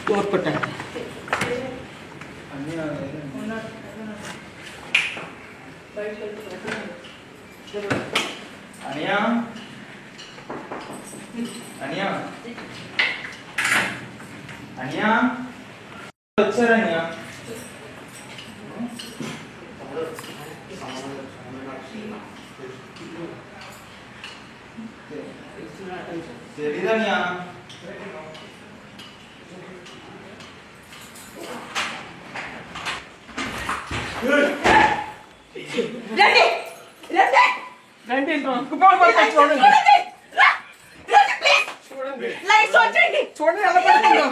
Door కొట్టండి. అనియా అనియా అనియా వచ్చారా అనియా? తెలీదా అనియా? రండి రండి రండి చూడండి చూడండి లైట్ చూడండి చూడండి ఎలా పడుతుందో.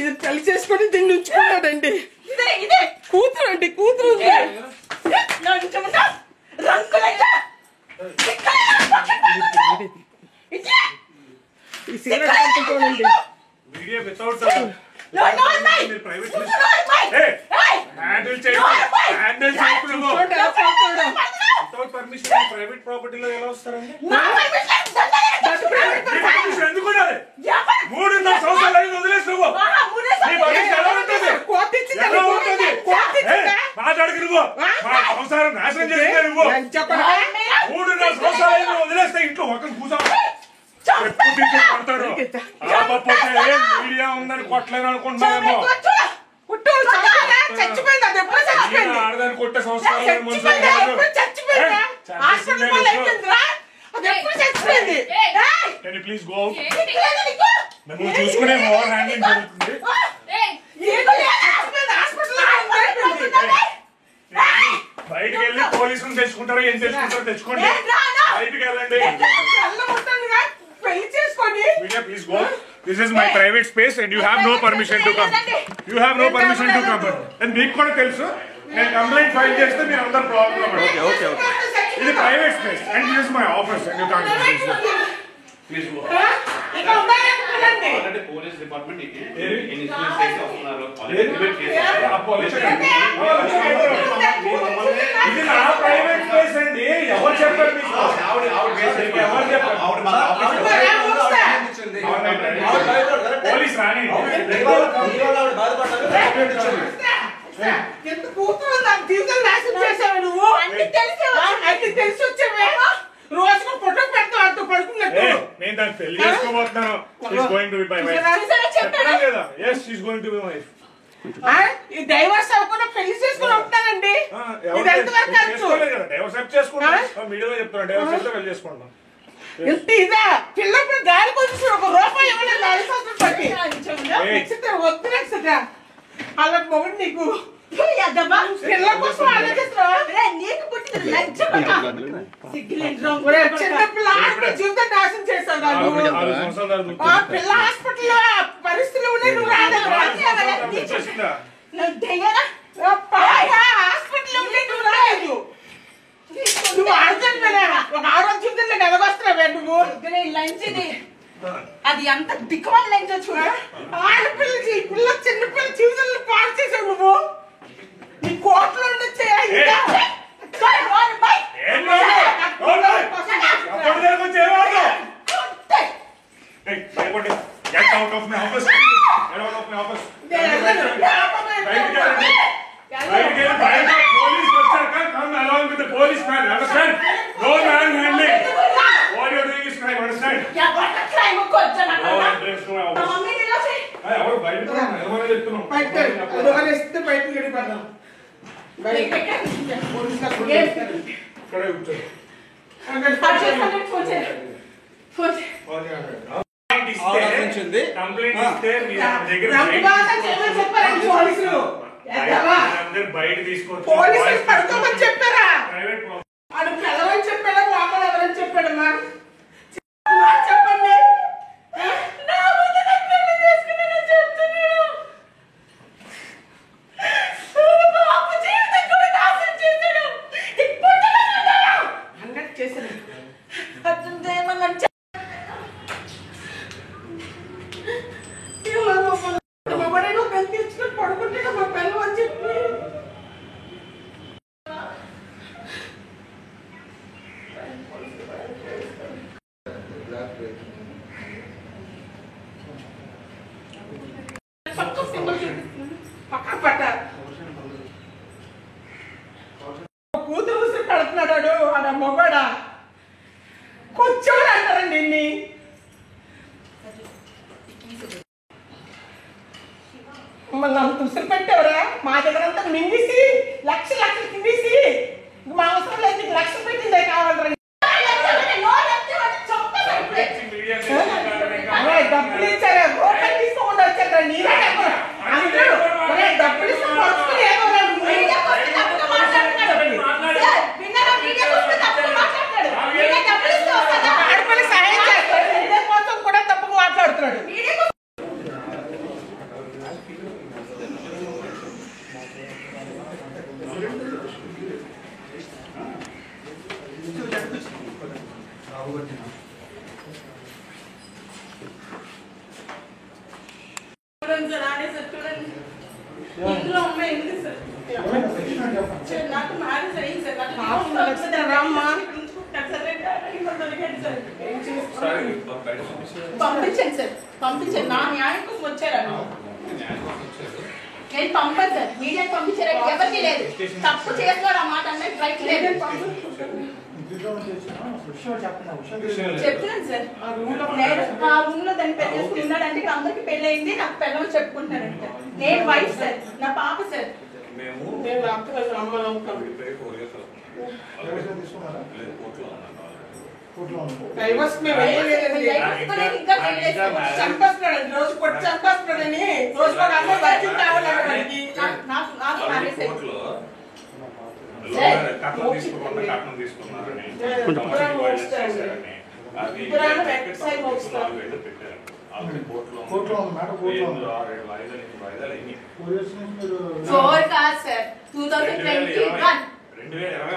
ఇది పెళ్లి చేసుకొని దీన్ని ఉంచుకున్నాడండి. ఇదే ఇదే కూతురు అండి, కూతురు ఉంది. ఈ సిగరెట్ పంపుకోనండి. Video without private handle without permission private ప్రాపర్టీలో ఎలా వస్తారండి? ఎందుకు 3.5 సంవత్సరాలు అయింది వదిలేసి నువ్వు మాట్లాడుకు నువ్వు సంవత్సరం నాశనం చేస్తే నువ్వు 3.5 సంవత్సరాలు అయింది వదిలేస్తే ఇంట్లో ఒకరు కూర్చోవాలి పడతారు. మీడియా ఉందని కొట్టలేను అనుకుంటున్నామేమో. ఆడదాన్ని కొట్టే సంవత్సరాలు ప్లీజ్ గో. మేము చూసుకునే ఓవర్ హ్యాండ్లింగ్ జరుగుతుంది. బయటకు వెళ్ళి పోలీసులు తెచ్చుకుంటారో ఏం తెచ్చుకుంటారో తెచ్చుకోండి. బయటకు వెళ్ళండి. Media, please go. This is my private space and you have no permission to come. You have no permission to come. And మీకు కూడా తెలుసు నేను కంప్లైంట్ ఫైల్ చేస్తే మీరు అందరూ ప్రాబ్లం. Okay okay okay. ఇది private space and this is my office and you can't please go. Already police department influence చేసి వస్తున్నారు. ఇది నా ప్రైవేట్ స్పేస్ అండి. ఎవరు చెప్పారు మీకు? ఎవరు చెప్పారు? పోలీస్ రాని ఎంత కూతురు నాకు జీవితం నాశనం చేసావు నువ్వు. అన్ని తెలిసి వచ్చావే. రోజుకు ఫోటో పెడతావు అంటూ పడుకున్నట్టు. నేను దాన్ని పెళ్లి చేసుకోబోతున్నాను. ఈ డైవర్స్ అవ్వకుండా పెళ్లి చేసుకుని ఉంటానండి. డైవర్స్ చేసుకుంటాను. మీడియాలో చెప్తాను డైవర్స్ అయితే పెళ్లి చేసుకుంటాను. ఇంత ఇదా పిల్లప్పుడు గాలి కొంచెం ఒక రూపాయి ఇవ్వలేదు 5 సంవత్సరాలు పట్టి. వద్దు అలా మొగుడు నీకు పిల్ల కోసం ఆలోచిస్తున్నావా? చిన్నపిల్ల జీవితం నాశనం చేస్తావు. పిల్ల హాస్పిటల్లో పరిస్థితులు ఉన్నాయి. నువ్వు రాలేదు. హాస్పిటల్ ఉంటే నువ్వు రాలేదు. నువ్వు ఆడుతున్నా ఒక ఆరోగ్యంలో ఎదగొస్తున్నావే నువ్వు. లంచ్ది అది ఎంత దిక్కుమని లంచ్ చూడ. ఆడపిల్ల పిల్ల చిన్నపిల్ల జీవితంలో పాడు చేసావు నువ్వు. నీ కోట్లో ఉండొచ్చే. Get out of my office. Get out of my office. Police come along with the policeman. Understand? No manhandling. What you are doing is crime. Understand? బయట తీసుకోవచ్చు. పోలీసులు పడుకోమని చెప్పారా? వాడు పిల్లవని చెప్పాడా లోపల ఎవరని చెప్పాడమ్మా? చెప్పండి. చేశాను పడుకుంటే మా పిల్లలు అని చెప్పి మాట్లాడుతున్నాడు ఆడ మొగడా కొంచెం అంటారండి ఇన్ని మమ్మల్ని అంత ఉసిరి పెట్టేవరా మా దగ్గర అంతా మింగేసి లక్షలు తినేసి మా అవసరం లేదు నీకు లక్షలు పెట్టిందే కావాలరా డబ్బులు ఇచ్చారా రూపాయలు తీసుకోకుండా వచ్చారా నీరే డబ్బులు ఆడపిల్ల సహాయం చేస్తాడు ఇదే కోసం కూడా తప్పుగా మాట్లాడుతున్నాడు ఇంట్లో అమ్మాయి ఎందుకు సార్ నాకు మ్యారేజ్ అయింది సార్ పంపించండి సార్ పంపించండి నా న్యాయం కోసం వచ్చారా నేను పంపాను సార్ మీడియా పంపించారు ఎవరికి లేదు తప్పు చేస్తున్నాడు ఆ మాట అంటే రైట్ లేదు చెప్తున్నాను సార్ ఆ రూమ్ లో దాన్ని పెళ్లి చేసుకుని ఉన్నాడంటే ఇక్కడ అందరికి పెళ్లి అయింది నాకు పెళ్ళని చెప్పుకుంటున్నారంట నేను వైఫ్ సార్ నా పాప సార్ చంపేస్తున్నాడు రోజు కొట్టి చంపేస్తున్నాడని రోజు కూడా అమ్మాయి బతికి కావాలంటే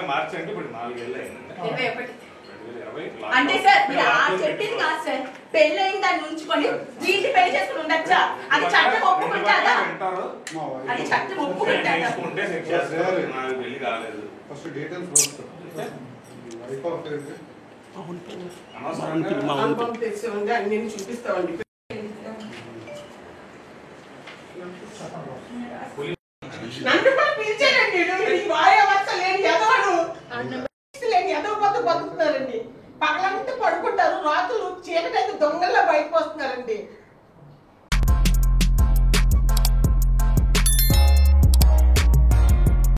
మార్చి అంటే ఇప్పుడు 4 ఏళ్ళు అయింది అంటే సార్ మీరు చెప్పింది కాదు సార్ పెళ్లి అయిన దాన్ని ఉంచుకొని దీన్ని పెళ్లి చేసుకుని ఉండొచ్చా అది చట్టం ఒప్పుకుంటారా అది చట్టం ఒప్పుకుంటారా అన్ని చూపిస్తామండి నన్ను కూడా పిలిచారండి వాయవచ్చ లేని ఎదవడు లేని ఎదవ పొద్దు బతుకుతున్నారండి పగలంతా పడుకుంటారు రాత్రులు చీకటైతే దొంగల్లో బయటకు వస్తున్నారండి